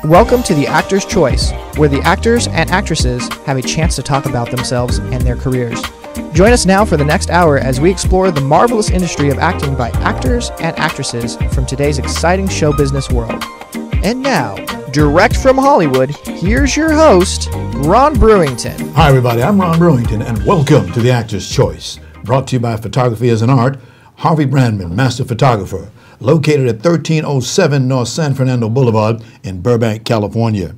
Welcome to The Actor's Choice, where the actors and actresses have a chance to talk about themselves and their careers. Join us now for the next hour as we explore the marvelous industry of acting by actors and actresses from today's exciting show business world. And now, direct from Hollywood, here's your host, Ron Brewington. Hi everybody, I'm Ron Brewington and welcome to The Actor's Choice, brought to you by Photography as an Art, Harvey Brandman, Master Photographer, located at 1307 North San Fernando Boulevard in Burbank, California.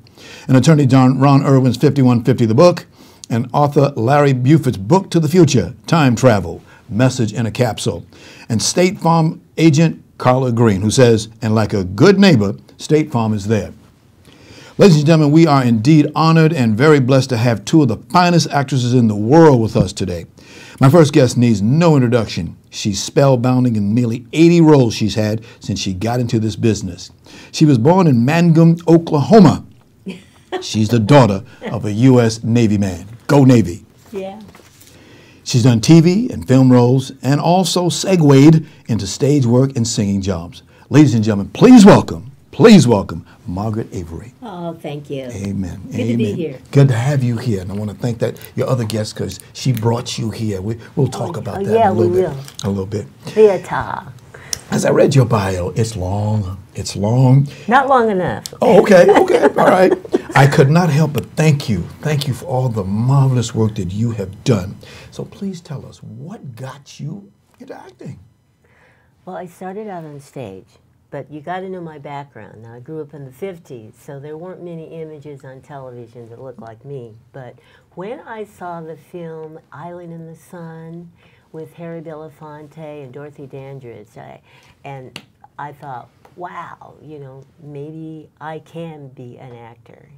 And attorney Ron Irwin's 5150 The Book, and author Larry Buford's Book to the Future, Time Travel, Message in a Capsule. And State Farm agent Carla Green, who says, and like a good neighbor, State Farm is there. Ladies and gentlemen, we are indeed honored and very blessed to have two of the finest actresses in the world with us today. My first guest needs no introduction. She's spellbounding in nearly 80 roles she's had since she got into this business. She was born in Mangum, Oklahoma. She's the daughter of a U.S. Navy man. Go Navy. Yeah. She's done TV and film roles and also segued into stage work and singing jobs. Ladies and gentlemen, please welcome Magaret Avery. Oh, thank you. Amen. Good Amen. to be here. Good to have you here. And I want to thank your other guest because she brought you here. We'll talk about that yeah, in a little we bit. will. A little bit. Theater. As I read your bio, it's long. It's long. Not long enough. Oh, okay. Okay. All right. I could not help but thank you. Thank you for all the marvelous work that you have done. So please tell us, what got you into acting? Well, I started out on stage, but you got to know my background. Now, I grew up in the 50s, so there weren't many images on television that looked like me. But when I saw the film Island in the Sun with Harry Belafonte and Dorothy Dandridge, and I thought, wow, you know, maybe I can be an actor.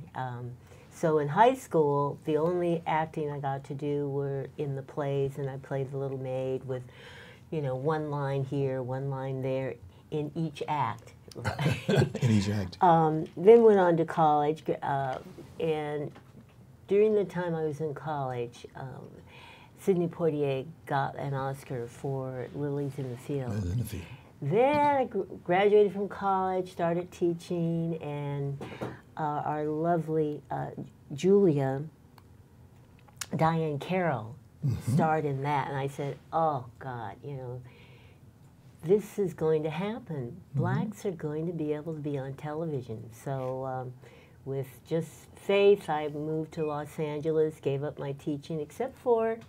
So in high school, the only acting I got to do were in the plays, and I played the little maid with, you know, one line here, one line there in each act. In each act. Then went on to college, and during the time I was in college, Sidney Poitier got an Oscar for Lilies in the Field. Lilies in the Field. Then I graduated from college, started teaching, and our lovely Julia, Diane Carroll, starred in that. And I said, oh, God, you know, this is going to happen. Blacks are going to be able to be on television. So with just faith, I moved to Los Angeles, gave up my teaching, except for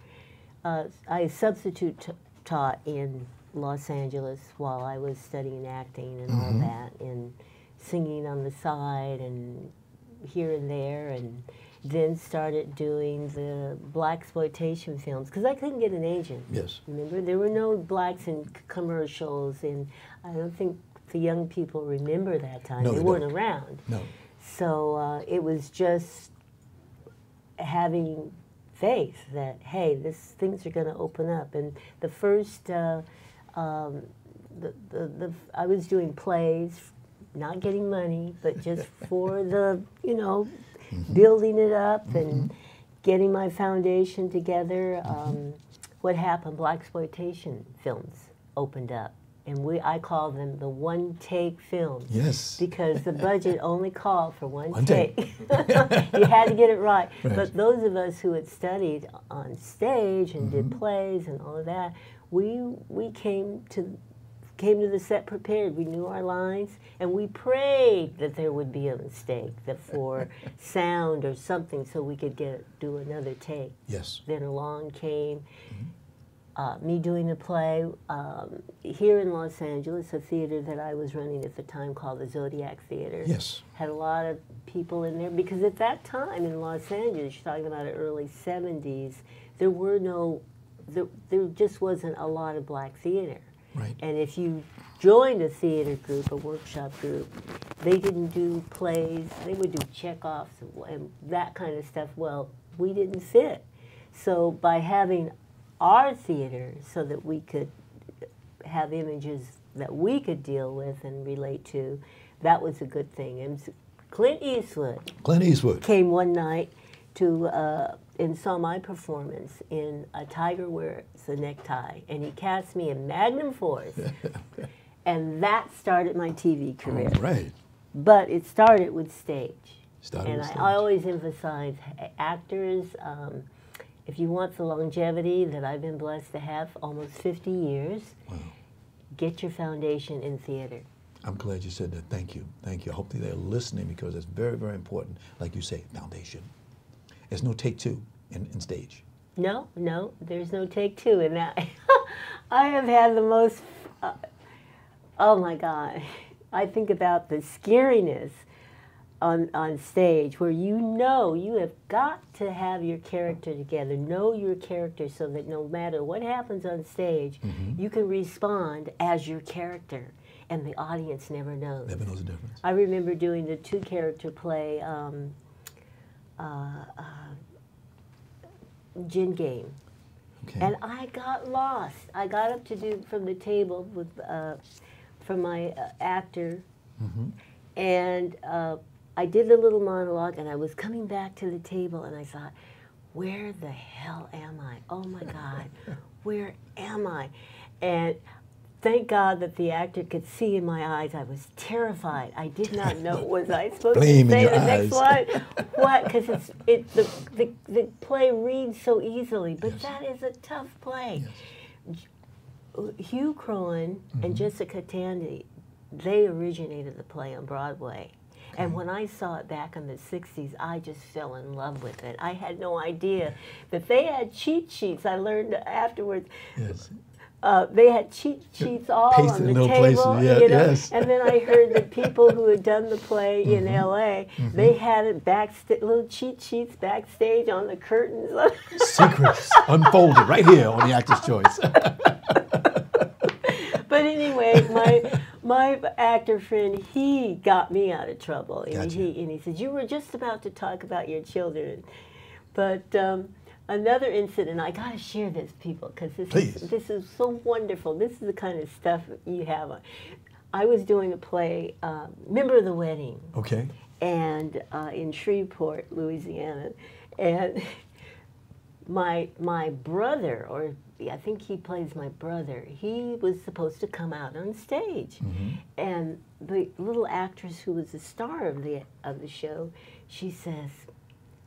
I substitute taught in Los Angeles while I was studying acting and all that, and singing on the side and here and there, and then started doing the blaxploitation films because I couldn't get an agent. Yes. Remember, there were no blacks in commercials, and I don't think the young people remember that time. No, they weren't around. No. So it was just having faith that, hey, things are going to open up. And the first, I was doing plays, not getting money, but just for the, you know, building it up and getting my foundation together. What happened? Blaxploitation films opened up, and I call them the one-take films. Yes. Because the budget only called for one take. You had to get it right. But those of us who had studied on stage and did plays and all of that, we came to the set prepared. We knew our lines, and we prayed that there would be a mistake, that for sound or something, so we could do another take. Yes. Then along came me doing a play here in Los Angeles, a theater that I was running at the time called the Zodiac Theater. Yes. Had a lot of people in there, because at that time in Los Angeles, you're talking about the early 70s, there just wasn't a lot of black theater. Right. And if you joined a theater group, a workshop group, they didn't do plays. They would do checkoffs and that kind of stuff. Well, we didn't fit. So by having our theater so that we could have images that we could deal with and relate to, that was a good thing. And Clint Eastwood came one night and saw my performance in A Tiger Wears a Necktie, and he cast me in Magnum Force, and that started my TV career. Right. But it started with stage. Started And with stage. I always emphasize actors, if you want the longevity that I've been blessed to have, almost 50 years, Wow. get your foundation in theater. I'm glad you said that. Thank you. Thank you. I hope that they're listening because it's very, very important. Like you say, foundation. There's no take two in stage. No, there's no take two in that. I have had the most, oh my God. I think about the scariness on stage where you know you have got to have your character together, know your character so that no matter what happens on stage, you can respond as your character and the audience never knows. Never knows the difference. I remember doing the two-character play, Gin Game. Okay. And I got lost. I got up to do from the table with from my actor, and I did a little monologue, and I was coming back to the table, and I thought, where the hell am I? Oh my God, where am I? And thank God that the actor could see in my eyes I was terrified. I did not know, was I supposed Flame to in say your the next eyes. line? What? Because the play reads so easily, but that is a tough play. Hugh Crowan and Jessica Tandy, they originated the play on Broadway. And when I saw it back in the 60s, I just fell in love with it. I had no idea that they had cheat sheets. I learned afterwards. Yes. They had cheat sheets all Pasted on in the little table, places, yeah, you know. yes. And then I heard that people who had done the play in L.A., they had it little cheat sheets backstage on the curtains. Secrets unfolded right here on the Actor's Choice. But anyway, my actor friend, he got me out of trouble. And, Gotcha. he said, you were just about to talk about your children. But another incident, I got to share this, people, because this is so wonderful. This is the kind of stuff you have. I was doing a play, Member of the Wedding. Okay. And in Shreveport, Louisiana. And my brother, or I think he plays my brother, he was supposed to come out on stage. And the little actress who was the star of the show, she says,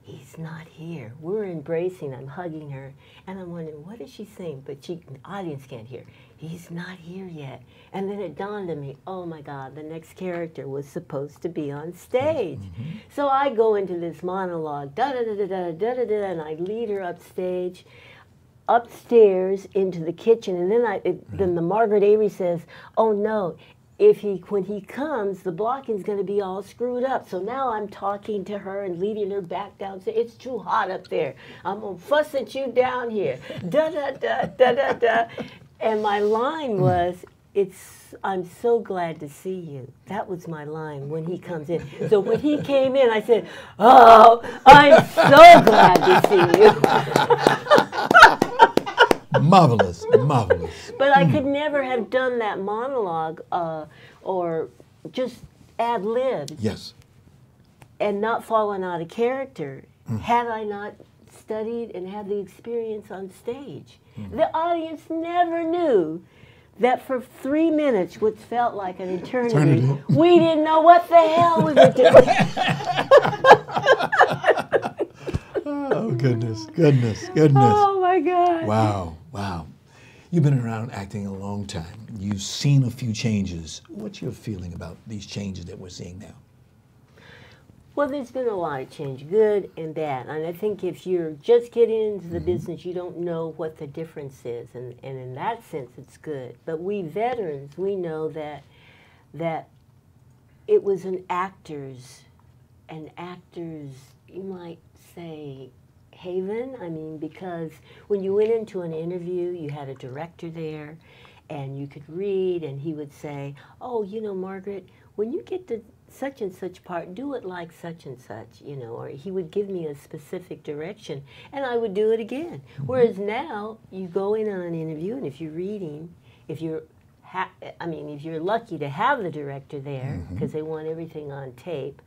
he's not here. We're embracing, I'm hugging her, and I'm wondering, what is she saying? But the audience can't hear. He's not here yet. And then it dawned on me, oh my God, the next character was supposed to be on stage. So I go into this monologue, da-da-da-da-da-da-da-da, and I lead her upstairs into the kitchen, and then the Magaret Avery says, oh no, when he comes, the blocking's going to be all screwed up. So now I'm talking to her and leading her back downstairs. It's too hot up there. I'm going to fuss at you down here. Da-da-da, and my line was, I'm so glad to see you. That was my line when he comes in. So when he came in, I said, oh, I'm so glad to see you. Marvelous, marvelous. But I could never have done that monologue or just ad-libbed. Yes. And not fallen out of character had I not studied and had the experience on stage. The audience never knew that for 3 minutes, which felt like an eternity, we didn't know what the hell we were doing. Oh, goodness, goodness, goodness. Oh, my God. Wow, wow. You've been around acting a long time. You've seen a few changes. What's your feeling about these changes that we're seeing now? Well, there's been a lot of change, good and bad. And I think if you're just getting into the business, you don't know what the difference is. And in that sense, it's good. But we veterans, we know that it was an actor's, you might say, haven. I mean, because when you went into an interview, you had a director there, and you could read, and he would say, oh, you know, Margaret, when you get to such and such part, do it like such and such, you know, or he would give me a specific direction, and I would do it again. Whereas now, you go in on an interview, and if you're reading, if you're lucky to have the director there, because they want everything on tape,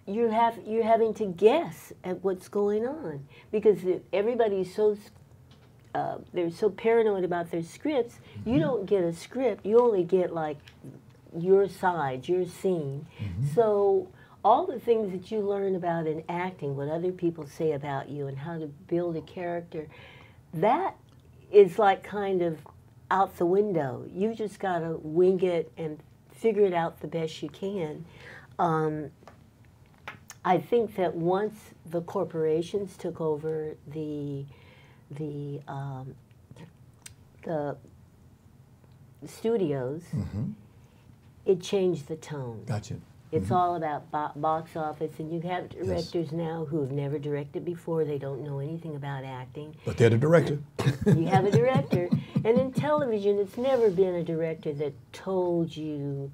you're having to guess at what's going on, because everybody's they're so paranoid about their scripts. You don't get a script, you only get like your side, your scene. So all the things that you learn about in acting, what other people say about you and how to build a character, that is like kind of out the window. You just got to wing it and figure it out the best you can. I think that once the corporations took over the studios, it changed the tone. Gotcha. It's all about box office, and you have directors now who have never directed before. They don't know anything about acting. But they're the director. You have a director. And in television, it's never been a director that told you,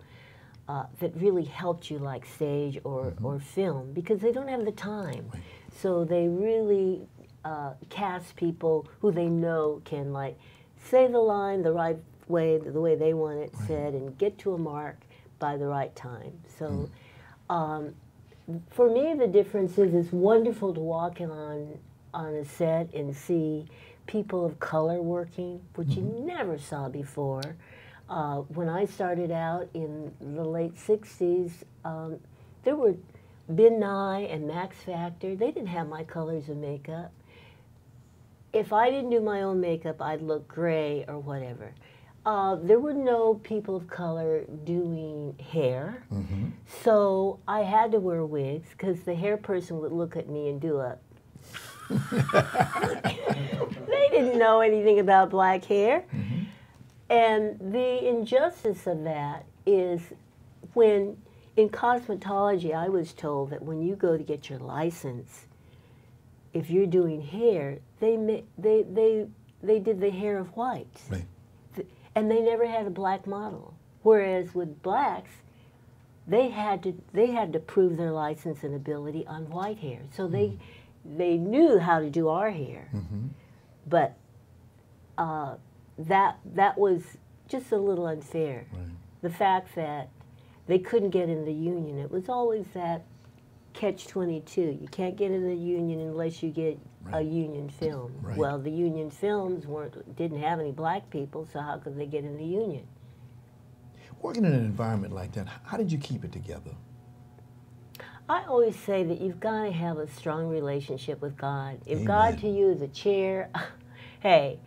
that really helped you like stage or film, because they don't have the time. Right. So they really cast people who they know can like say the line the right way, the way they want it said, and get to a mark by the right time. So for me, the difference is it's wonderful to walk in on a set and see people of color working, which you never saw before. When I started out in the late 60s, there were Ben Nye and Max Factor. They didn't have my colors of makeup. If I didn't do my own makeup, I'd look gray or whatever. There were no people of color doing hair, so I had to wear wigs because the hair person would look at me and do a... They didn't know anything about black hair. And the injustice of that is when, in cosmetology, I was told that when you go to get your license, if you're doing hair, they did the hair of whites. Right. And they never had a black model. Whereas with blacks, they had to prove their license and ability on white hair. So they knew how to do our hair, but that was just a little unfair. Right. The fact that they couldn't get in the union, it was always that catch-22. You can't get in the union unless you get a union film. Right. Well, the union films didn't have any black people, so how could they get in the union? Working in an environment like that, how did you keep it together? I always say that you've got to have a strong relationship with God. If Amen. God to you is a chair, hey,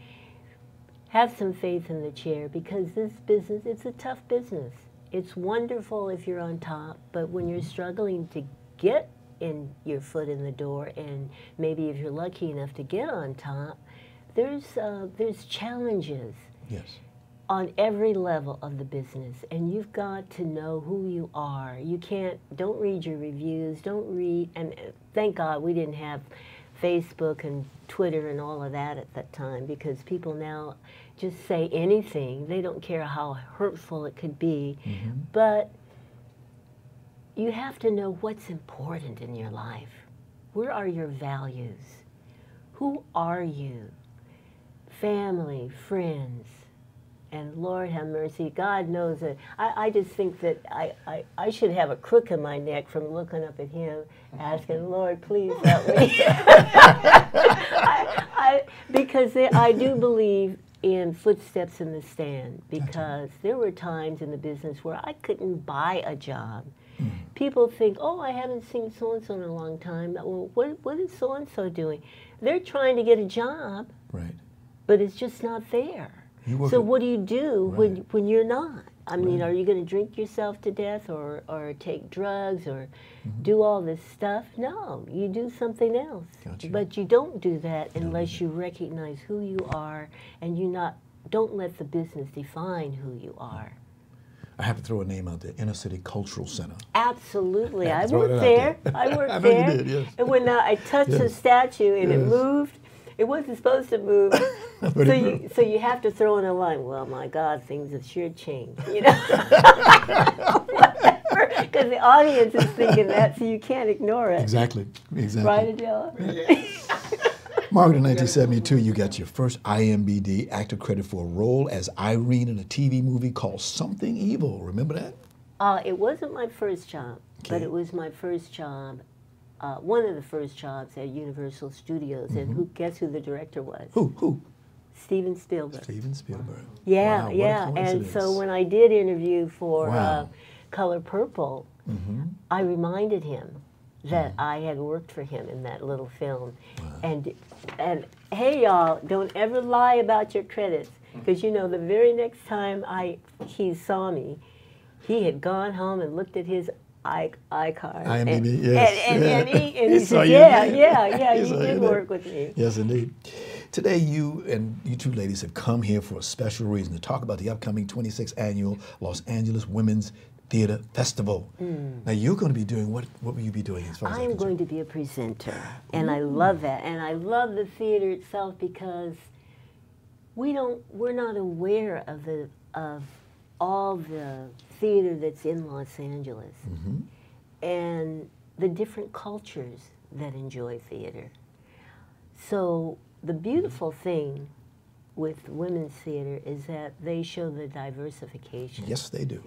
have some faith in the chair, because this business, it's a tough business. It's wonderful if you're on top, but when you're struggling to get in your foot in the door, and maybe if you're lucky enough to get on top, there's challenges. Yes. On every level of the business, and you've got to know who you are. You don't read your reviews, and thank God we didn't have Facebook and Twitter and all of that at that time, because people now just say anything. They don't care how hurtful it could be, but you have to know what's important in your life. Where are your values? Who are you? Family, friends. And Lord have mercy, God knows that. I just think that I should have a crook in my neck from looking up at him, asking, Lord, please help me. Because I do believe in footsteps in the stand, because there were times in the business where I couldn't buy a job. People think, oh, I haven't seen so-and-so in a long time. Well, what is so-and-so doing? They're trying to get a job, right, but it's just not there. So what do you do when you're not? I mean, are you going to drink yourself to death or take drugs or do all this stuff? No, you do something else. Gotcha. But you don't do that unless you recognize who you are, and don't let the business define who you are. I have to throw a name out there, Inner City Cultural Center. Absolutely. I worked there. I worked I know there. you did, yes. And when I touched the statue and it moved, it wasn't supposed to move. So you have to throw in a line, well, my God, things have sure changed, you know? Whatever. Because the audience is thinking that, so you can't ignore it. Exactly. Right, Adilah? Margaret, in 1972, you got your first IMDb actor credit for a role as Irene in a TV movie called Something Evil. Remember that? It wasn't my first job, but it was my first job. One of the first jobs at Universal Studios, and guess who the director was? Who? Steven Spielberg. Steven Spielberg. Yeah, Wow, what a yeah. And coincidence. so when I did interview for Wow. Color Purple, Mm-hmm. I reminded him that I had worked for him in that little film. And hey, y'all, don't ever lie about your credits, because you know the very next time he saw me, he had gone home and looked at his iCard. IMDb, yes. And he He saw said, you yeah, there. yeah, He you saw you did there. work with me. Yes, indeed. Today, you two ladies have come here for a special reason to talk about the upcoming 26th annual Los Angeles Women's Theater Festival. Now, you're going to be doing, what will you be doing as far as I'm going to be a presenter, and I love that. And I love the theater itself because we're not aware of all the theater that's in Los Angeles and the different cultures that enjoy theater. So the beautiful thing with women's theater is that they show the diversification. Yes, they do.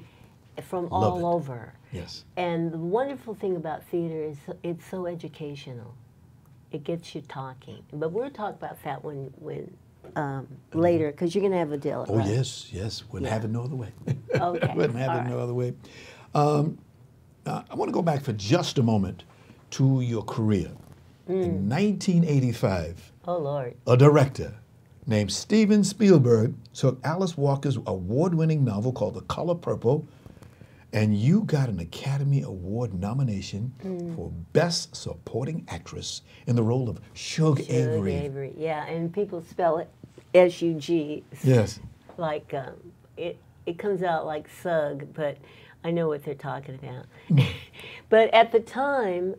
From Love all it. over. Yes. And the wonderful thing about theater is it's so educational. It gets you talking. But we'll talk about that when later, because you're going to have Adilah. Oh, right? yes. Wouldn't have it no other way. Okay. Wouldn't have all it no right. other way. I want to go back for just a moment to your career. In 1985, Oh, Lord. a director named Steven Spielberg took Alice Walker's award-winning novel called The Color Purple, and you got an Academy Award nomination for Best Supporting Actress in the role of Shug Avery. Avery. Yeah, and people spell it S-U-G. Yes. Like, it comes out like Sug, but I know what they're talking about. But at the time,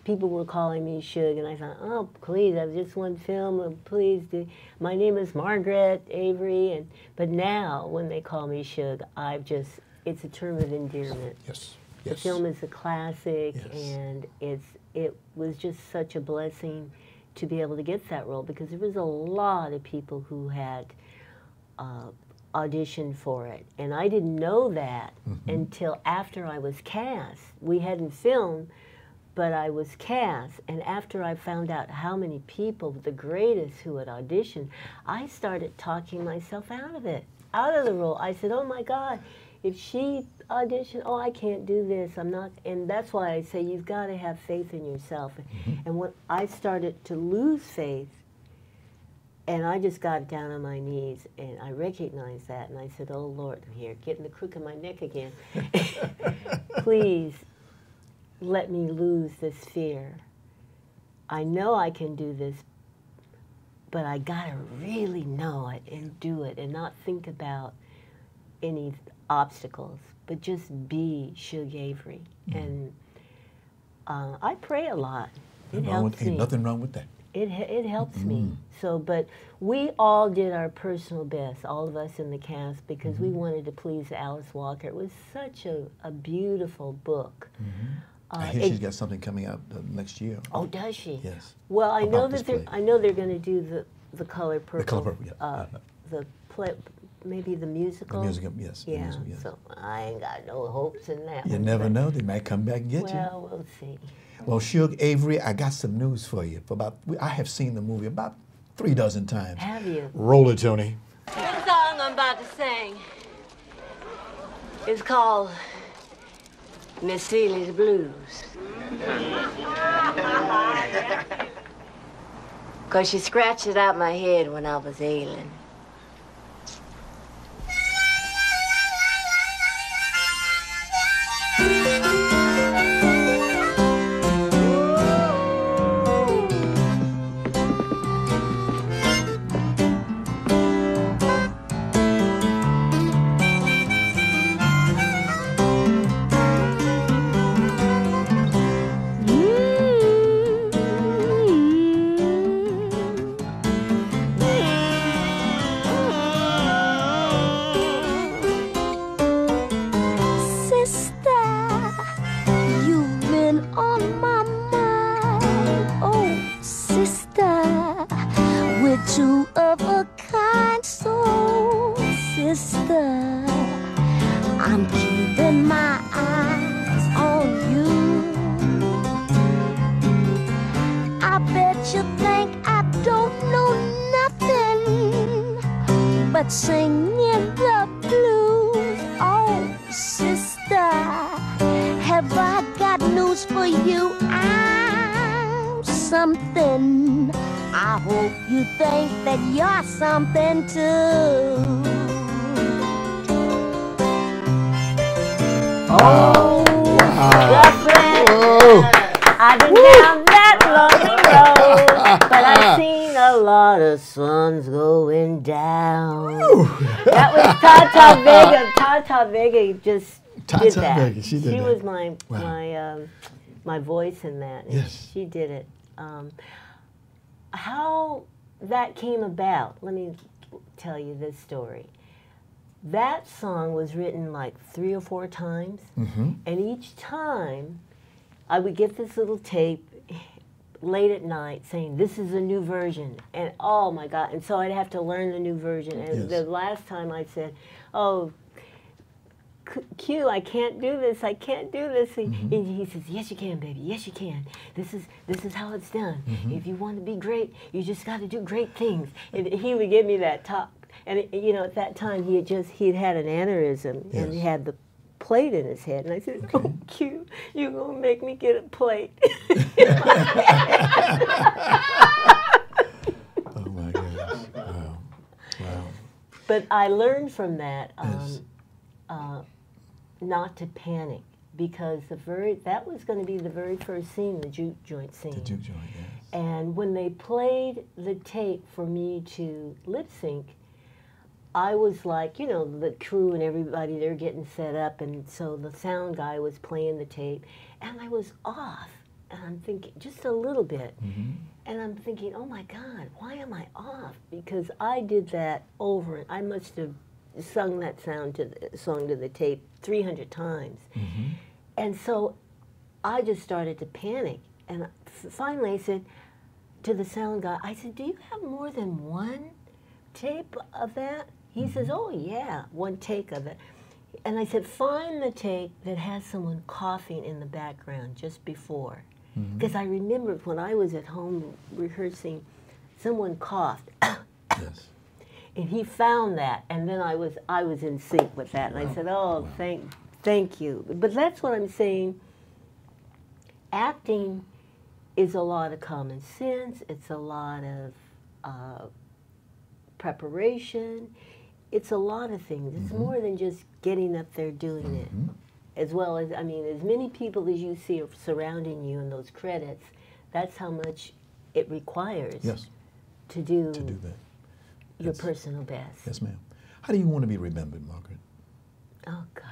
people were calling me Shug, and I thought, oh, please, I've just one film, please do. My name is Magaret Avery, but now when they call me Shug, it's a term of endearment. Yes. The film is a classic, Yes. and it was just such a blessing to be able to get that role, because there was a lot of people who had auditioned for it, and I didn't know that until after I was cast. We hadn't filmed, but I was cast, and after I found out how many people, the greatest who had auditioned, I started talking myself out of it, out of the role. I said, oh my God, if she auditioned, oh, I can't do this, I'm not, and that's why I say you've got to have faith in yourself. And when I started to lose faith, and I just got down on my knees, and I recognized that, and I said, oh, Lord, I'm here, getting the crook in my neck again. Please let me lose this fear. I know I can do this, but I got to really know it and do it and not think about any obstacles, but just be Shug Avery. And I pray a lot. It helps me. Ain't nothing wrong with that. It helps me. So, but we all did our personal best, all of us in the cast, because we wanted to please Alice Walker. It was such a beautiful book. I hear she's got something coming out next year. Oh, does she? Yes. Well, I know About this that play. I know they're going to do the Color Purple. The Color Purple, yeah. The play, maybe the musical. The musical, yes. The Yeah. musical, yes. So I ain't got no hopes in that. You one, never but- know. They might come back and get you. Well, we'll see. Well, Shug Avery, I got some news for you. I have seen the movie about 3 dozen times. Have you? Roll it, Tony. The song I'm about to sing is called Miss Celia's Blues. 'Cause she scratched it out my head when I was ailing. Two of a kind soul, sister. I'm keeping my eyes on you. I bet you think I don't know nothing. but singing the blues. Oh, sister, have I got news for you? I'm something. I hope you think that you're something too. Oh, girlfriend, I've been down that lonely road, but I've seen a lot of suns going down. That was Tata Vega. Tata Vega just did that. Vega, she did that. was my voice in that. And Yes. she did it. How that came about, let me tell you this story. That song was written like 3 or 4 times, and each time I would get this little tape late at night saying, this is a new version, and oh my God, and so I'd have to learn the new version, and the last time I said, oh, Q, I can't do this, I can't do this, and he says, yes you can, baby, yes you can, this is how it's done. If you want to be great, you just got to do great things. And he would give me that talk. And you know, at that time he had had an aneurysm, and he had the plate in his head. And I said, "Oh, Q, you're gonna make me get a plate." Oh my goodness! Wow, wow. But I learned from that not to panic, because that was going to be the very first scene, the juke joint scene. The juke joint, yes. And when they played the tape for me to lip sync, I was like, you know, the crew and everybody, they're getting set up, and so the sound guy was playing the tape, and I was off, and I'm thinking, just a little bit, and I'm thinking, oh my God, why am I off? Because I did that over, and I must have sung that song to the tape 300 times, and so I just started to panic, and finally I said to the sound guy, I said, do you have more than one tape of that? He says, oh yeah, one take of it. And I said, find the take that has someone coughing in the background just before. Because I remembered when I was at home rehearsing, someone coughed. Yes. And he found that, and then I was in sync with that. And I said, oh, thank you. But that's what I'm saying. Acting is a lot of common sense. It's a lot of preparation. It's a lot of things. It's more than just getting up there doing it. As well as, I mean, as many people as you see surrounding you in those credits, that's how much it requires to do that. Your personal best. Yes, ma'am. How do you want to be remembered, Margaret? Oh, God.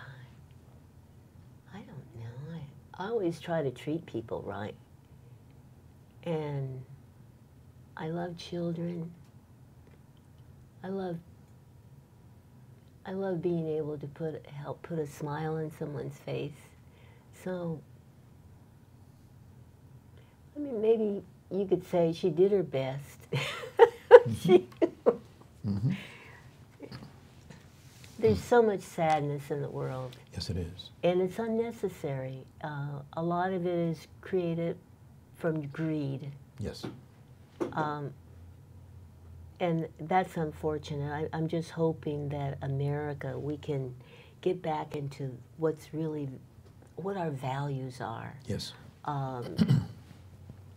I don't know. I always try to treat people right. And I love children. I love being able to help put a smile on someone's face. So, I mean, maybe you could say she did her best. There's so much sadness in the world. Yes, it is. And it's unnecessary. A lot of it is created from greed. Yes. And that's unfortunate. I'm just hoping that America, we can get back into what our values are. Yes.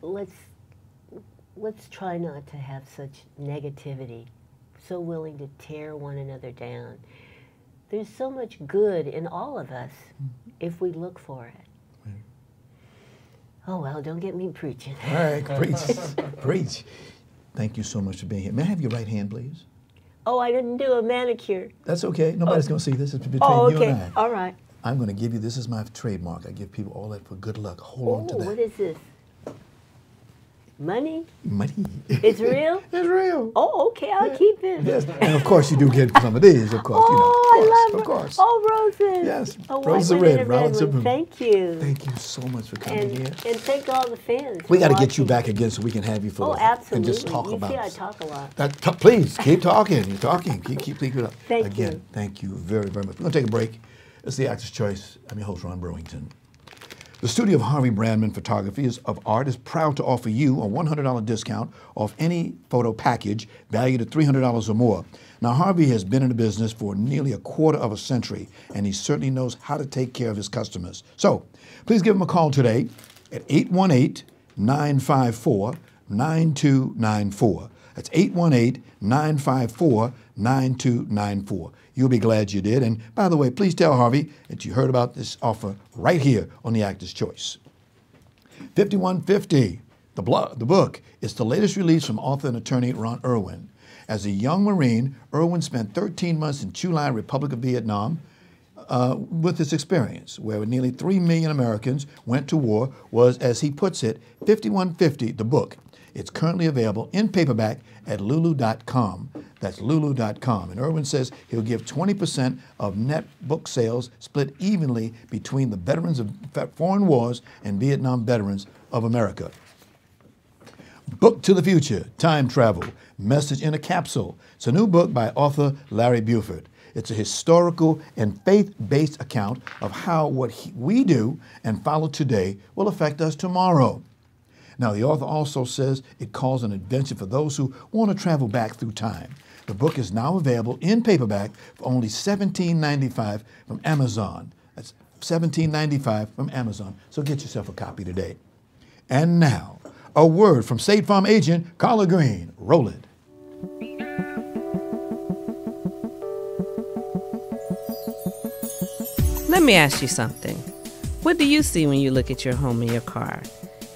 Let's try not to have such negativity, so willing to tear one another down. There's so much good in all of us if we look for it. Right. Oh, well, don't get me preaching. All right, preach. Preach. Thank you so much for being here. May I have your right hand, please? Oh, I didn't do a manicure. That's okay. Nobody's going to see this. It's between you and I. All right. I'm going to give you, this is my trademark. I give people all that for good luck. Hold on to that. What is this? Money? Money. It's real? It's real. Oh, okay, I'll keep this. Yes, and of course you do get some of these, of course. Oh, of course. Oh, roses. Yes, Oh, roses are red. Violets are blue. Thank you. Thank you so much for coming here. And thank all the fans. We got to get you back again so we can have you for absolutely. and just talk about it. it. I talk a lot. Please, keep talking. You're talking. Keep it up. Thank you. Thank you very, very much. We're going to take a break. It's the Actor's Choice. I'm your host, Ron Brewington. The studio of Harvey Brandman Photography of Art is proud to offer you a $100 discount off any photo package valued at $300 or more. Now, Harvey has been in the business for nearly a quarter of a century, and he certainly knows how to take care of his customers. So, please give him a call today at 818-954-9294. That's 818-954-9294. You'll be glad you did. And by the way, please tell Harvey that you heard about this offer right here on the Actor's Choice. 5150, the book, is the latest release from author and attorney Ron Irwin. As a young Marine, Irwin spent 13 months in Chulai, Republic of Vietnam, with his experience, where nearly 3 million Americans went to war, was, as he puts it, 5150, the book. It's currently available in paperback at lulu.com. That's lulu.com. And Irwin says he'll give 20% of net book sales split evenly between the veterans of foreign wars and Vietnam veterans of America. Book to the Future, Time Travel, Message in a Capsule. It's a new book by author Larry Buford. It's a historical and faith-based account of how what we do and follow today will affect us tomorrow. Now, the author also says it calls an adventure for those who want to travel back through time. The book is now available in paperback for only $17.95 from Amazon. That's $17.95 from Amazon. So get yourself a copy today. And now, a word from State Farm agent Carla Green. Roll it. Let me ask you something. What do you see when you look at your home and your car?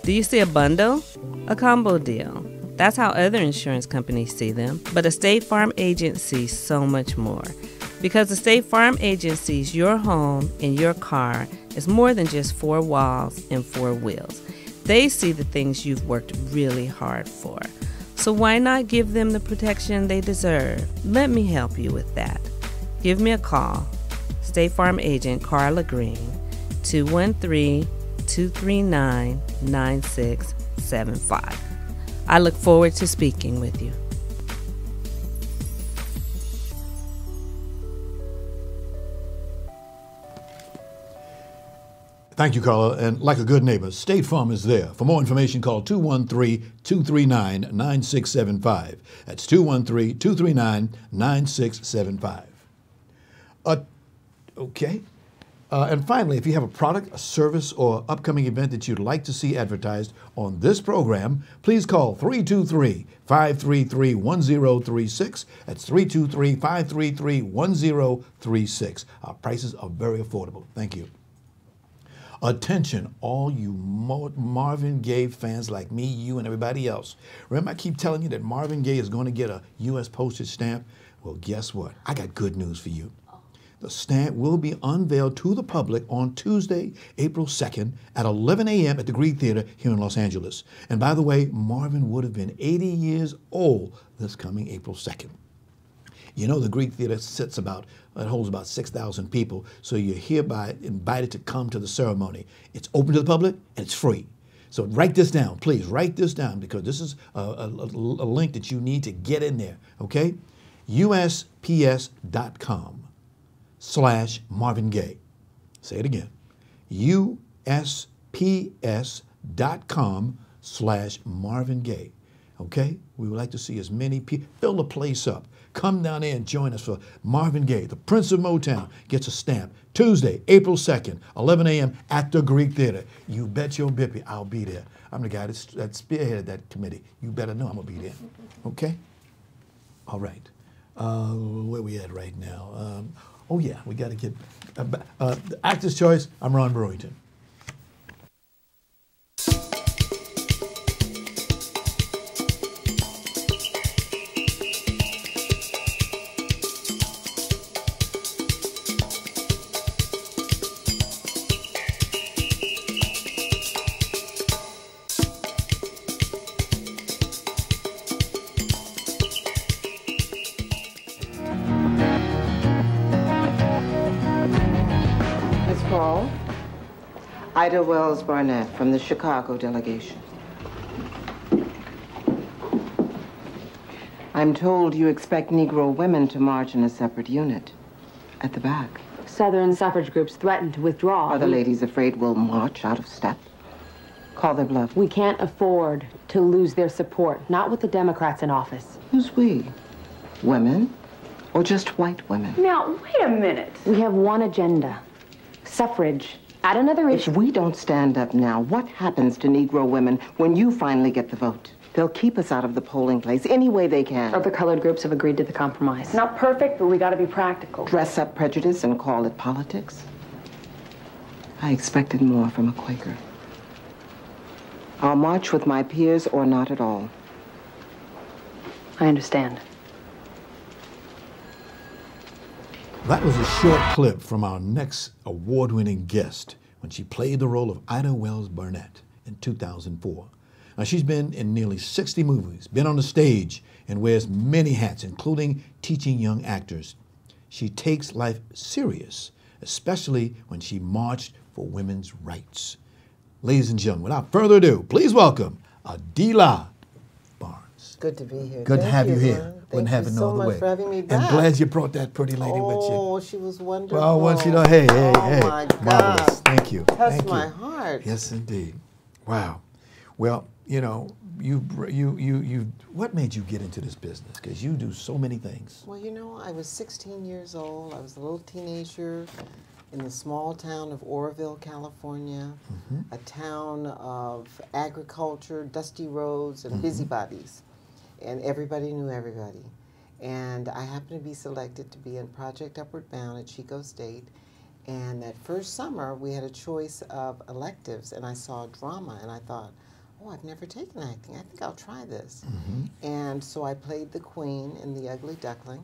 Do you see a bundle? A combo deal? That's how other insurance companies see them. But a State Farm agent sees so much more. Because the State Farm agent sees your home and your car as more than just 4 walls and 4 wheels. They see the things you've worked really hard for. So why not give them the protection they deserve? Let me help you with that. Give me a call. State Farm agent Carla Green, 213-239-9675. I look forward to speaking with you. Thank you, Carla. And like a good neighbor, State Farm is there. For more information, call 213-239-9675. That's 213-239-9675. Okay. And finally, if you have a product, a service, or upcoming event that you'd like to see advertised on this program, please call 323-533-1036. That's 323-533-1036. Our prices are very affordable. Thank you. Attention, all you Marvin Gaye fans like me, you, and everybody else. Remember, I keep telling you that Marvin Gaye is going to get a U.S. postage stamp? Well, guess what? I got good news for you. The stamp will be unveiled to the public on Tuesday, April 2nd at 11 a.m. at the Greek Theater here in Los Angeles. And by the way, Marvin would have been 80 years old this coming April 2nd. You know, the Greek Theater it holds about 6,000 people, so you're hereby invited to come to the ceremony. It's open to the public and it's free. So write this down, please. Write this down because this is a link that you need to get in there, okay? USPS.com/Marvin Gaye. Say it again. USPS.com/Marvin Gaye. Okay? We would like to see as many people. Fill the place up. Come down there and join us for Marvin Gaye, the Prince of Motown, gets a stamp. Tuesday, April 2nd, 11 a.m. at the Greek Theater. You bet your bippy I'll be there. I'm the guy that spearheaded that committee. You better know I'm going to be there. Okay? All right. Where we at right now? Oh, yeah, we got to get the Actor's Choice. I'm Ron Brewington. Ida Wells Barnett from the Chicago delegation. I'm told you expect Negro women to march in a separate unit at the back. Southern suffrage groups threatened to withdraw. Are the ladies afraid we'll march out of step? Call their bluff. We can't afford to lose their support, not with the Democrats in office. Who's we? Women? Or just white women? Now, wait a minute. We have one agenda. Suffrage. Add another If issue. we don't stand up now, what happens to Negro women when you finally get the vote? They'll keep us out of the polling place any way they can. Other colored groups have agreed to the compromise. Not perfect, but we gotta be practical. Dress up prejudice and call it politics? I expected more from a Quaker. I'll march with my peers or not at all. I understand. That was a short clip from our next award-winning guest when she played the role of Ida Wells Barnett in 2004. Now, she's been in nearly 60 movies, been on the stage, and wears many hats, including teaching young actors. She takes life serious, especially when she marched for women's rights. Ladies and gentlemen, without further ado, please welcome Adilah Barnes. Good to be here. Good to Thank have you you, here. Ron. Wouldn't Thank have you it no so other much way. for having me back. And glad you brought that pretty lady with you. Oh, she was wonderful. Well, once you know, hey, Oh my God. marvelous. Thank you. Touched Thank my you. heart. Yes, indeed. Wow. Well, you know, you. What made you get into this business? Because you do so many things. Well, you know, I was 16 years old. I was a little teenager in the small town of Oroville, California, a town of agriculture, dusty roads, and busybodies. And everybody knew everybody. And I happened to be selected to be in Project Upward Bound at Chico State. And that first summer, we had a choice of electives, and I saw drama, and I thought, oh, I've never taken acting. I think I'll try this. And so I played the queen in The Ugly Duckling,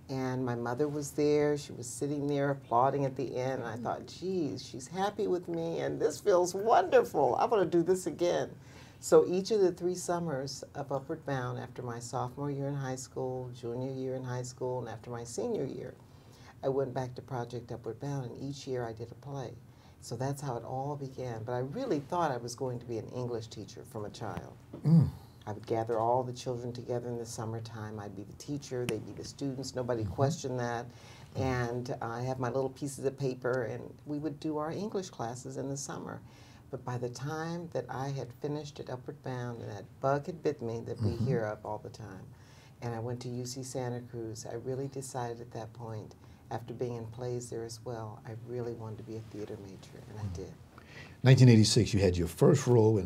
and my mother was there. She was sitting there applauding at the end, and I thought, geez, she's happy with me, and this feels wonderful. I want to do this again. So each of the 3 summers of Upward Bound, after my sophomore year in high school, junior year in high school, and after my senior year, I went back to Project Upward Bound, and each year I did a play. So that's how it all began. But I really thought I was going to be an English teacher from a child. I would gather all the children together in the summertime. I'd be the teacher, they'd be the students. Nobody questioned that. And I have my little pieces of paper, and we would do our English classes in the summer. But by the time that I had finished at Upward Bound, and that bug had bit me that we hear of all the time, and I went to UC Santa Cruz, I really decided at that point, after being in plays there as well, I really wanted to be a theater major, and I did. 1986, you had your first role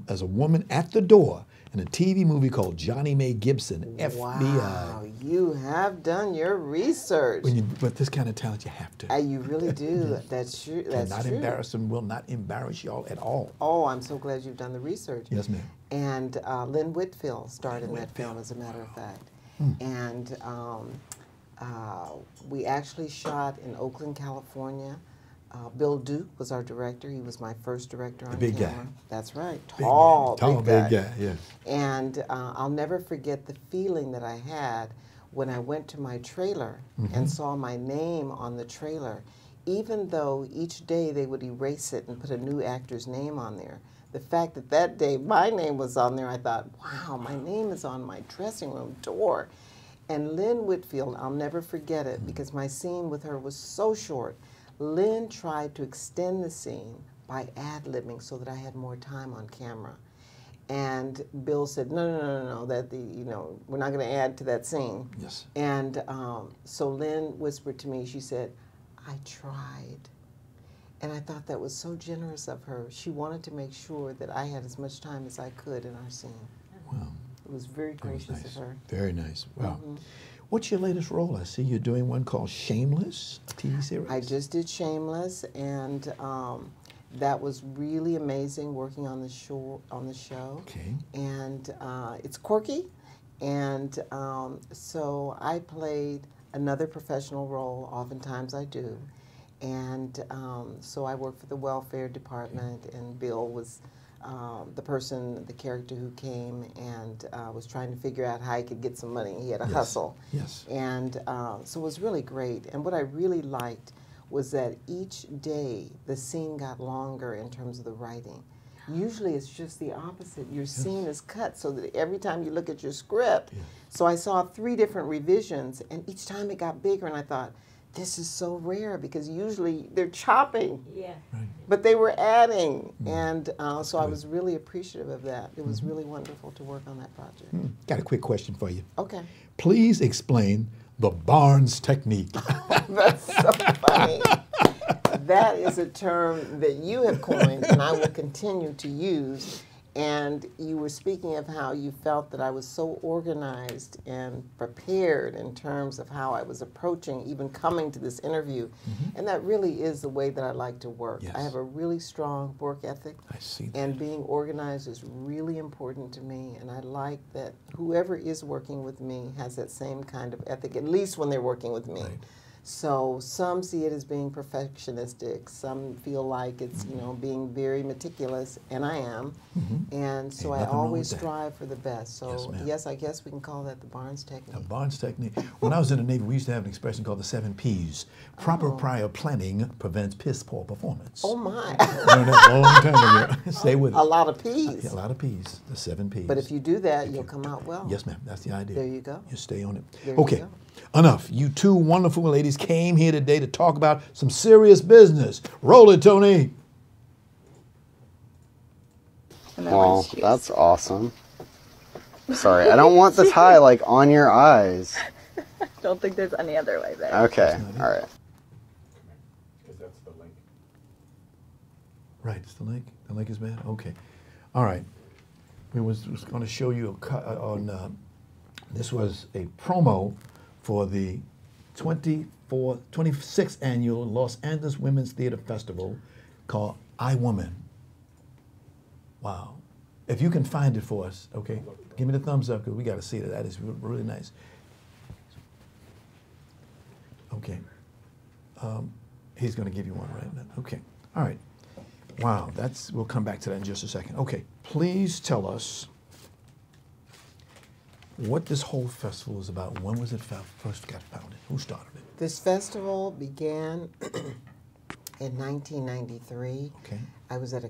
as a woman at the door in a TV movie called Johnny May Gibson, FBI. Wow, you have done your research. With this kind of talent, you have to. You really do. That's true. That's Cannot true. embarrass them, will not embarrass y'all at all. Oh, I'm so glad you've done the research. Yes, ma'am. And Lynn Whitfield starred in that film, as a matter of fact. And we actually shot in Oakland, California. Bill Duke was our director. He was my first director on camera. big guy. That's right. Big Tall, guy. big guy. Yes. And I'll never forget the feeling that I had when I went to my trailer and saw my name on the trailer. Even though each day they would erase it and put a new actor's name on there, the fact that that day my name was on there, I thought, wow, my name is on my dressing room door. And Lynn Whitfield, I'll never forget it because my scene with her was so short. Lynn tried to extend the scene by ad-libbing so that I had more time on camera. And Bill said, no, we're not going to add to that scene. Yes. And so Lynn whispered to me, she said, I tried. And I thought that was so generous of her. She wanted to make sure that I had as much time as I could in our scene. Wow. It was very gracious of her. Very nice. Wow. What's your latest role? I see you're doing one called Shameless, a TV series. I just did Shameless, and that was really amazing working on the show. Okay. And it's quirky, and so I played another professional role. Oftentimes I do, and so I worked for the welfare department, and Bill was the character who came and was trying to figure out how he could get some money. He had a hustle. Yes. And so it was really great. And what I really liked was that each day the scene got longer in terms of the writing. Usually it's just the opposite. Your scene is cut so that every time you look at your script, so I saw 3 different revisions, and each time it got bigger, and I thought, this is so rare because usually they're chopping. Yeah. Right. But they were adding, and so I was really appreciative of that. It was really wonderful to work on that project. Got a quick question for you. Okay. Please explain the Barnes technique. That's so funny. That is a term that you have coined, and I will continue to use. And you were speaking of how you felt that I was so organized and prepared in terms of how I was approaching even coming to this interview. And that really is the way that I like to work. Yes. I have a really strong work ethic. I see that. And being organized is really important to me. And I like that whoever is working with me has that same kind of ethic, at least when they're working with me. Right. So some see it as being perfectionistic. Some feel like it's, you know, being very meticulous, and I am. And so Ain't I nothing wrong always with that. strive for the best. So Yes, ma'am. yes, I guess we can call that the Barnes technique. The Barnes technique. When I was in the Navy, we used to have an expression called the 7 Ps. Proper prior planning prevents piss poor performance. Oh my. Learned that a long time ago. Stay with it. A lot of P's. Yeah, a lot of Ps, the 7 Ps. But if you do that, you'll come out well. Yes, ma'am. That's the idea. There you go. You stay on it. There you Okay. go. Enough. You two wonderful ladies came here today to talk about some serious business. Roll it, Tony. Well, that's awesome. Sorry, I don't want the tie like on your eyes. Don't think there's any other way there. Okay, all right. Because that's the link. Right, it's the link. The link is bad? Okay. All right. We was going to show you this was a promo for the 26th annual Los Angeles Women's Theater Festival called I Woman. Wow. If you can find it for us, okay, give me the thumbs up because we got to see that. That is really nice. Okay. He's going to give you one right now. Okay. All right. Wow. We'll come back to that in just a second. Okay. Please tell us what this whole festival is about. When was it first got founded? Who started it? This festival began in 1993. Okay. I was at a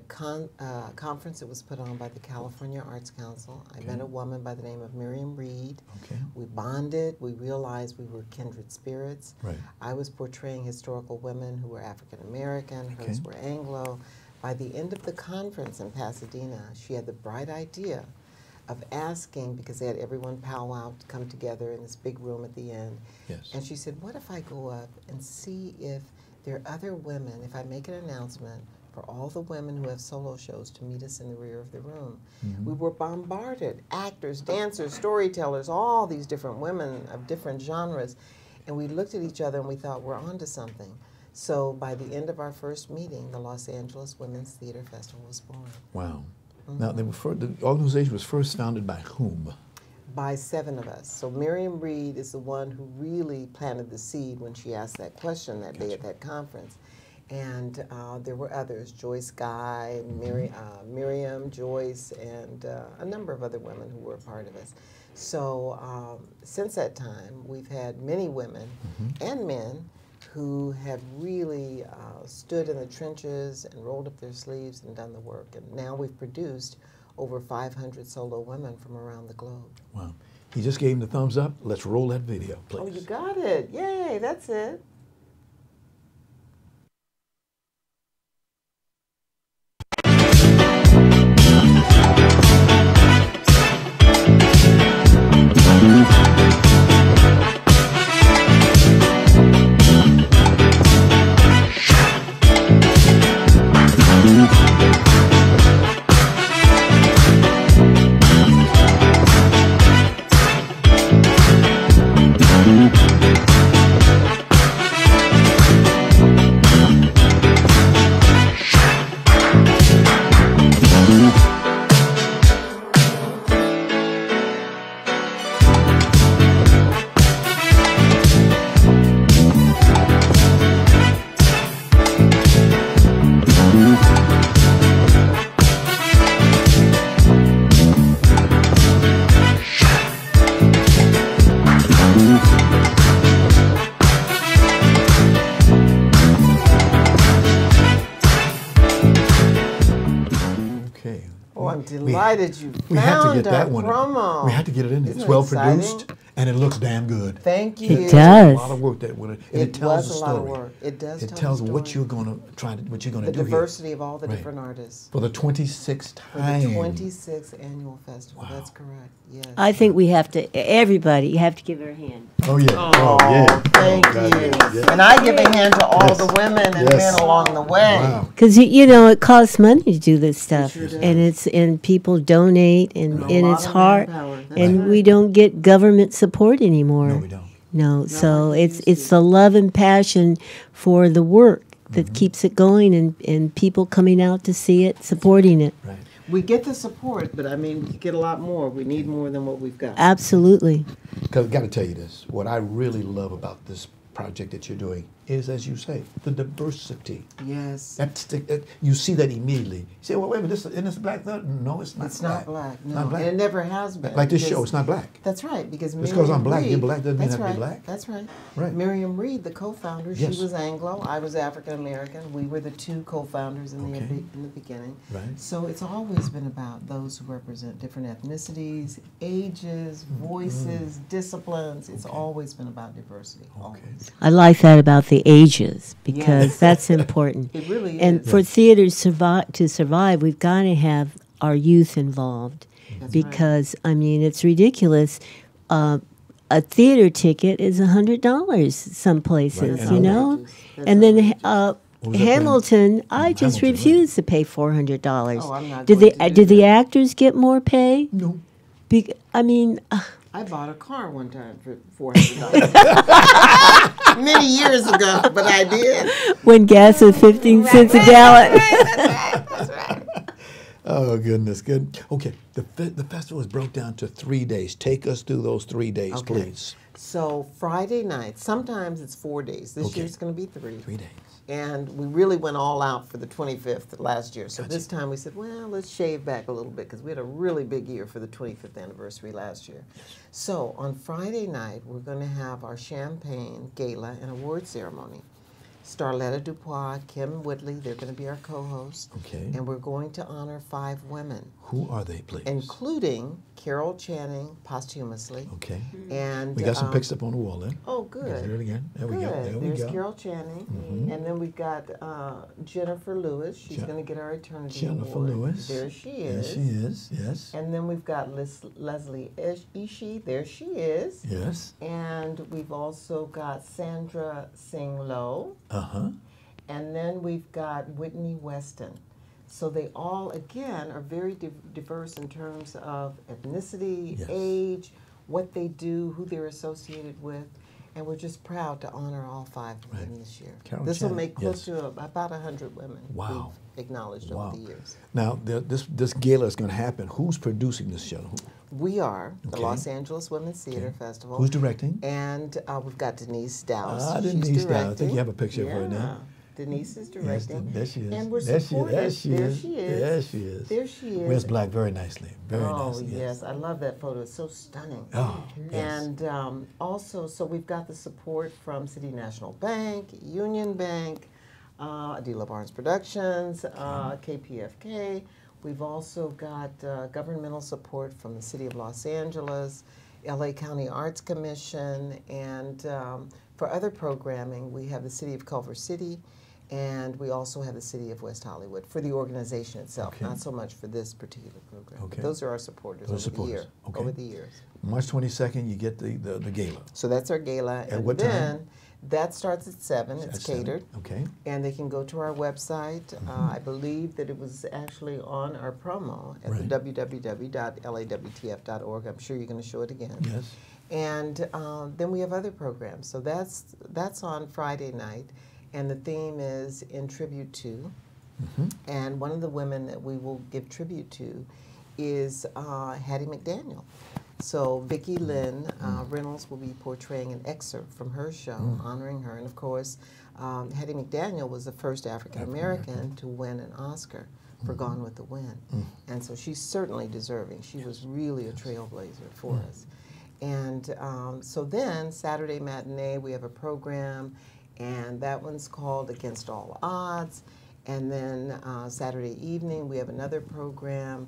conference that was put on by the California Arts Council. I met a woman by the name of Miriam Reed. Okay. We bonded. We realized we were kindred spirits. Right. I was portraying historical women who were African American. Hers were Anglo. By the end of the conference in Pasadena, she had the bright idea of asking, because they had everyone powwow to come together in this big room at the end. Yes. And she said, what if I go up and see if there are other women, if I make an announcement for all the women who have solo shows to meet us in the rear of the room. We were bombarded, actors, dancers, storytellers, all these different women of different genres. And we looked at each other and we thought, we're onto something. So by the end of our first meeting, the Los Angeles Women's Theater Festival was born. Wow. Now, the organization was first founded by whom? By 7 of us. So Miriam Reed is the one who really planted the seed when she asked that question that day at that conference. And there were others, Joyce Guy, Miriam, Joyce, and a number of other women who were a part of us. So since that time, we've had many women and men who have really stood in the trenches and rolled up their sleeves and done the work. And now we've produced over 500 solo women from around the globe. Wow. He just gave him the thumbs up. Let's roll that video, please. Oh, you got it. Yay, that's it. Okay. Oh, I'm delighted you We had to found get that our one. promo. We had to get it in there. Isn't It's it well exciting? produced. And it looks damn good. Thank you. It does. A lot of work that went. And it tells was a a lot of story. work. It does. It tell tells the what story. you're going to try to do here. The diversity of all the Right. different artists. For the 26th For time. the 26th annual festival. Wow. That's correct. Yes. I think we have to, everybody, you have to give her a hand. Oh yeah. Oh, yeah. Thank Oh, God, you. yeah, yeah. And I give a hand to all Yes. the women and Yes. men along the way. Wow. Because, you know, it costs money to do this stuff. sure does. And people donate, and A lot it's of hard. manpower. That's And right. we don't get government support anymore. No, we don't. No, so like we it's used the love and passion for the work that Mm-hmm. keeps it going, and people coming out to see it, supporting it. Right. We get the support, but I mean, we could get a lot more. We need more than what we've got. Absolutely. Because I've got to tell you this. What I really love about this project that you're doing is, as you say, the diversity. Yes. You see that immediately. You say, well, wait a minute, isn't this black? No, it's not It's black. not black. No. Not black. And it never has been. Like this because- show, it's not black. That's right, because Just 'cause I'm Miriam black, you're Reed- black doesn't mean that's I have to be right, black. That's right. Right. Miriam Reed, the co-founder, Yes. she was Anglo, I was African American. We were the two co-founders in Okay. in the beginning. Right. So it's always been about those who represent different ethnicities, ages, voices, disciplines. It's always been about diversity. Always. I like that about the ages, because Yes. that's important. It really And is. for theaters to survive, we've got to have our youth involved, That's because I mean, it's ridiculous. A theater ticket is $100 some places, Right. you And know, That's and then was that Hamilton, I just Hamilton, right. refuse to pay $400. Oh, I'm not Did going the to do did the that. actors get more pay? No. I mean, I bought a car one time for $400. Many years ago, but I did. when gas was 15 cents a gallon. Oh, goodness, good. Okay, the festival is broke down to 3 days. Take us through those 3 days, Okay. please. So Friday night, sometimes it's 4 days. This Okay. year it's going to be 3. 3 days. And we really went all out for the 25th last year. So Gotcha. this time we said, well, let's shave back a little bit because we had a really big year for the 25th anniversary last year. So on Friday night, we're going to have our champagne gala and award ceremony. Starletta Dupois, Kim Woodley, they're going to be our co-hosts. Okay. And we're going to honor 5 women, Who are they, please? including Carol Channing posthumously. Okay. And We got some picks up on the wall there. Oh, Let's good. do it again. There we go. Good. There we There's go. Carol Channing. And then we've got Jennifer Lewis. She's going to get our Eternity Jennifer Award. Lewis. There she There is. she is. Yes. And then we've got Leslie Ishii. There she is. Yes. And we've also got Sandra Singh Low. Uh-huh. And then we've got Whitney Weston. So they all, again, are very diverse in terms of ethnicity, Yes. age, what they do, who they're associated with. And we're just proud to honor all 5 of them this year. Carol This will Channing, make close yes. to about 100 women Wow. we've acknowledged Wow. over the years. Now, this gala is going to happen. Who's producing this show? We are the Okay. Los Angeles Women's Theater Festival. Who's directing? And we've got Denise Dowse. Ah, She's Denise Dowse. I think directing. you have a picture of her now. Denise is Yes, directing. there she is. And we're There she is. supported. There she There is. she is. There she is. There she is. Wears black very nicely. Very Oh, nicely. yes. I love that photo. It's so stunning. Oh, yes. And also, so we've got the support from City National Bank, Union Bank, Adilah Barnes Productions, KPFK. We've also got governmental support from the City of Los Angeles, LA County Arts Commission, and for other programming, we have the City of Culver City, and we also have the City of West Hollywood for the organization itself, Okay. not so much for this particular program. Okay. Those are our supporters Those over the year. supporters. Okay. Over the years. March 22nd, you get the gala. So that's our gala. At and what then time? that starts at 7. It's At 7. catered. Okay. And they can go to our website. I believe that it was actually on our promo at Right. the www.lawtf.org. I'm sure you're going to show it again. Yes. And then we have other programs. So that's on Friday night. And the theme is In Tribute To. And one of the women that we will give tribute to is Hattie McDaniel. So Vicki Lynn Reynolds will be portraying an excerpt from her show, honoring her. And of course, Hattie McDaniel was the first African American to win an Oscar for Gone with the Wind. And so she's certainly deserving. She was really a trailblazer for us. And so then Saturday matinee, we have a program, and that one's called Against All Odds. And then Saturday evening, we have another program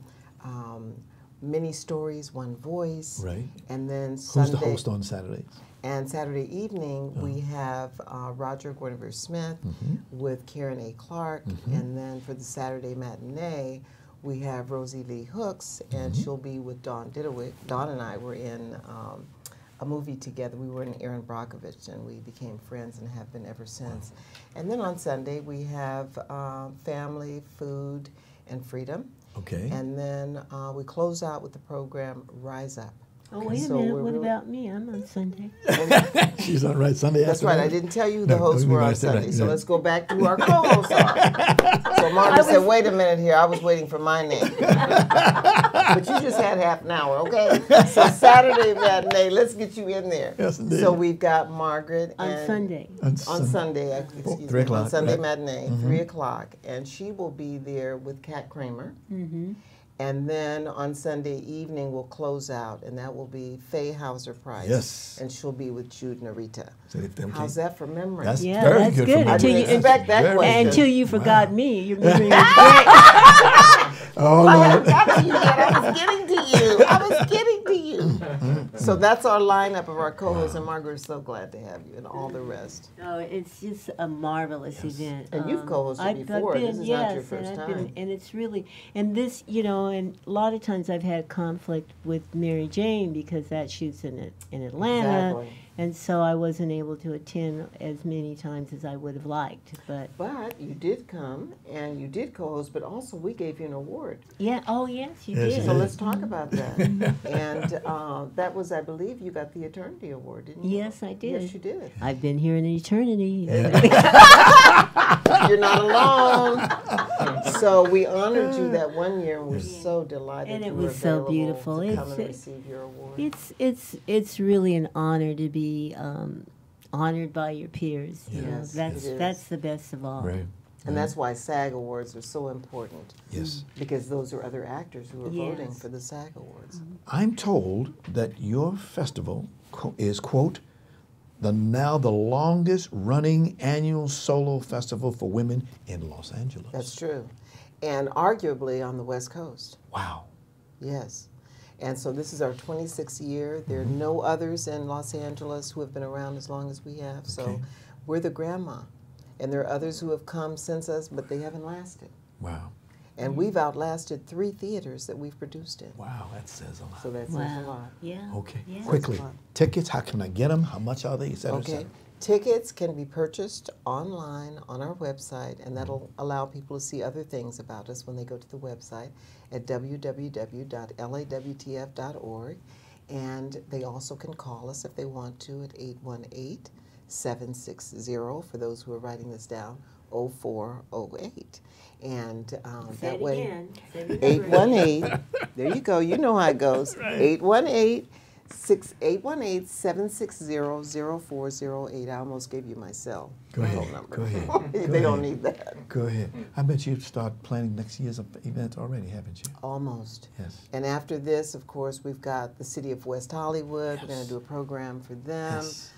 Many Stories, One Voice. Right. And then Who's Sunday. the host on Saturdays? And Saturday evening, we have Roger Guinevere-Smith with Karen A. Clark. And then for the Saturday matinee, we have Rosie Lee Hooks, and she'll be with Dawn Didowick. Dawn and I were in a movie together. We were in Erin Brockovich, and we became friends and have been ever since. And then on Sunday, we have Family, Food, and Freedom. Okay. And then we close out with the program Rise Up. Oh, wait a minute. What about me? I'm on Sunday. She's on right Sunday That's afternoon? right. I didn't tell you the hosts were on Sunday. So Yeah. let's go back to who our co-hosts are. So Margaret said, wait a minute here. I was waiting for my name. But you just had half an hour, okay? So Saturday matinee, let's get you in there. Yes, indeed. So we've got Margaret. On Sunday. On Sunday, excuse me. 3 o'clock, On Sunday right. matinee, 3 o'clock. And she will be there with Kat Kramer. And then on Sunday evening, we'll close out, and that will be Faye Hauser-Price. Yes. And she'll be with Jude Narita. So if them How's came- that for memory? That's Yeah, very that's good. good. For I Until didn't you- expect that Very question. Until you forgot Wow. me. Your memory was great. Oh, I no. haven't got to you yet. I was getting to you. I was getting to you. So that's our lineup of our co-hosts, and Margaret is so glad to have you and all the rest. No, it's just a marvelous event. And you've co-hosted before. I've been, This is yes, not your first and time. and it's really, and this, and a lot of times I've had conflict with Mary Jane because that shoots in Atlanta, Exactly. and so I wasn't able to attend as many times as I would have liked. But you did come, and you did co-host, but also we gave you an award. yeah, oh yes, you Yes, did. you So did. let's talk about that. And that was, I believe, you got the Eternity Award, didn't you? Yes, I did. Yes, you did. I've been here in eternity. You're not alone. So we honored you that one year, and we're so delighted And it you were was so available beautiful. to come It's- and receive your award. It's really an honor to be honored by your peers. You know, Yes, it is. that's the best of all. Right. And that's why SAG Awards are so important. Yes. Because those are other actors who are voting Yes. for the SAG Awards. I'm told that your festival is, quote, now the longest running annual solo festival for women in Los Angeles. That's true. And arguably on the West Coast. Wow. Yes. And so this is our 26th year. There are no others in Los Angeles who have been around as long as we have. So Okay. we're the grandma. And there are others who have come since us, but they haven't lasted. Wow. And we've outlasted 3 theaters that we've produced in. Wow, that says a lot. So that says a lot. Yeah. Okay, Yeah. quickly. Tickets, how can I get them? How much are they? Et cetera, et Okay. cetera. Tickets can be purchased online on our website, and that'll allow people to see other things about us when they go to the website at www.lawtf.org. And they also can call us if they want to at 818-760, for those who are writing this down, 0408. And Say that it way, again. Say the number. 818, there you go, you know how it goes, 818-760-0408. I almost gave you my cell Go ahead, phone number. go ahead, They go don't ahead. need that. Go ahead. I bet you've started planning next year's event already, haven't you? Almost. Yes. And after this, of course, we've got the City of West Hollywood. We're going to do a program for them. Yes.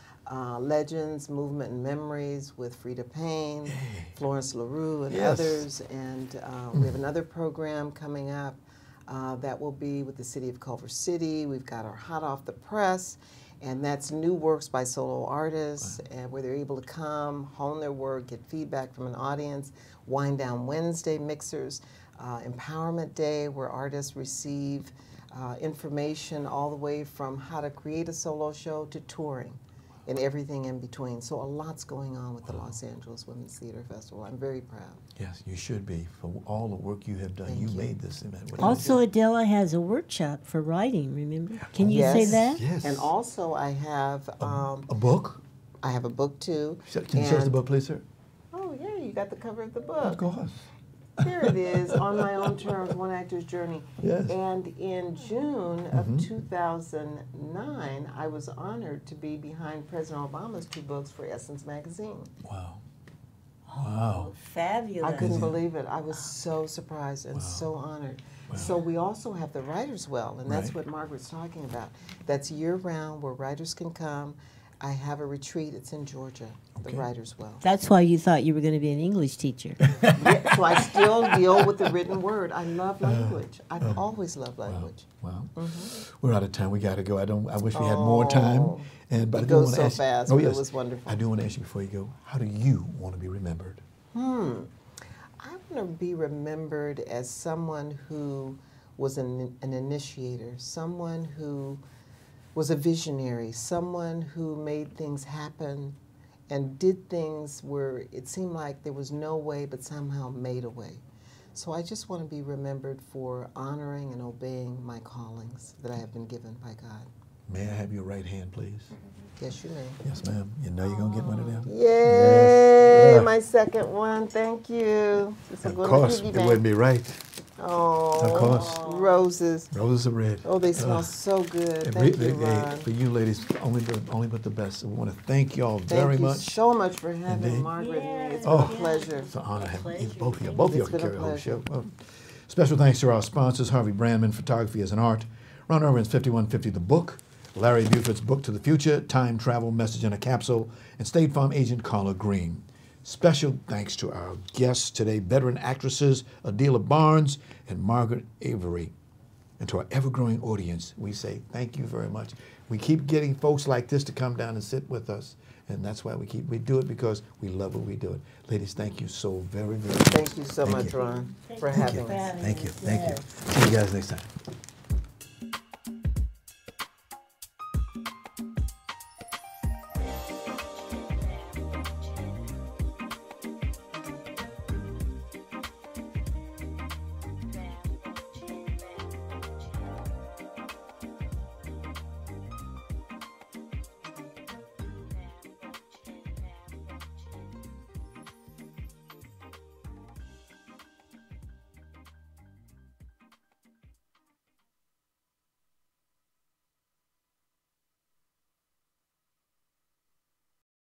Legends, Movement and Memories with Frida Payne, Florence LaRue, and Yes. others. And we have another program coming up that will be with the City of Culver City. We've got our Hot Off the Press, and that's new works by solo artists, and where they're able to come, hone their work, get feedback from an audience. Wind Down Wednesday mixers, Empowerment Day, where artists receive information all the way from how to create a solo show to touring, and everything in between. So a lot's going on with the Los Angeles Women's Theater Festival. I'm very proud. Yes, you should be. For all the work you have done, Thank you you. made this event. Also, Adilah has a workshop for writing, remember? Can you say that? Yes. And also I have a book? I have a book too. Can you show us the And- book, please, sir? Oh yeah, you got the cover of the book. Of course. There it is, On My Own Terms, One Actor's Journey. Yes. And in June of 2009, I was honored to be behind President Obama's 2 books for Essence magazine. Wow. Wow. Fabulous. I couldn't believe it. I was so surprised and so honored. So we also have the Writers' Well, and that's Right. what Margaret's talking about. That's year-round, where writers can come. I have a retreat. It's in Georgia, the Writers' Well. That's why you thought you were going to be an English teacher. Yeah, so I still deal with the written word. I love language. I've always loved language. Wow. We're out of time. We got to go. I wish we had more time. But it goes so fast. But it was wonderful. I do want to ask you before you go, how do you want to be remembered? I want to be remembered as someone who was an initiator, someone who was a visionary, someone who made things happen and did things where it seemed like there was no way but somehow made a way. So I just want to be remembered for honoring and obeying my callings that I have been given by God. May I have your right hand, please? Yes, you may. Yes, ma'am. You know you're going to get one of them? Yay! Yes. My second one. Thank you. Of course, it wouldn't be right. Oh, of course. Roses. Roses are red. Oh, they smell so good. Thank you, Ron. For you ladies, only but the best. We want to thank y'all very much. Thank you so much for having Margaret and me. It's been a pleasure. It's an honor having both of you. Both of you can carry the whole show. Well, special thanks to our sponsors, Harvey Brandman, Photography as an Art, Ron Irvin's 5150 The Book, Larry Buford's Book to the Future, Time Travel Message in a Capsule, and State Farm agent Carla Green. Special thanks to our guests today, veteran actresses Adilah Barnes and Magaret Avery. And to our ever-growing audience, we say thank you very much. We keep getting folks like this to come down and sit with us, and that's why we do it because we love what we do it. Ladies, thank you so very, very much. Thank you so much, Ron, for having us. Thank you. See you guys next time.